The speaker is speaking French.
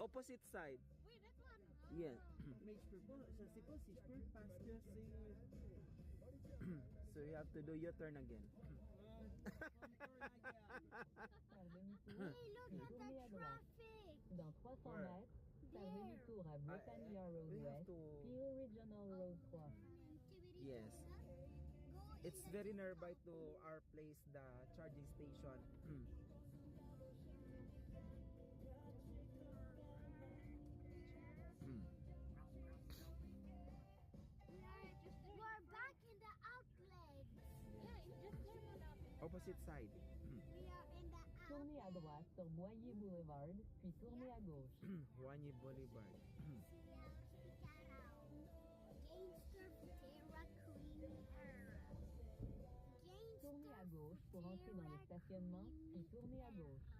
Opposite side. Oui, that one. Yeah. Mais je peux pas, je sais pas si je peux parce que c'est. So you have to do your turn again. Faire demi-tour, Hey, look puis at tournez the à droite. traffic. Dans 300 Where? mètres, faire demi-tour à Britannia Road we have West, to- puis Original Road 3. Yes. It's very nearby to our place, the charging station. We're back in the outlet. Yeah, it's just normal outlet. Opposite side. We are in the Tournez à outlet. droite sur Boyer Boulevard, puis tournez à gauche. Wanyi Boulevard. Gangster Terra Queen era. Tournez à gauche pour entrer dans le stationnement, puis tournez à gauche.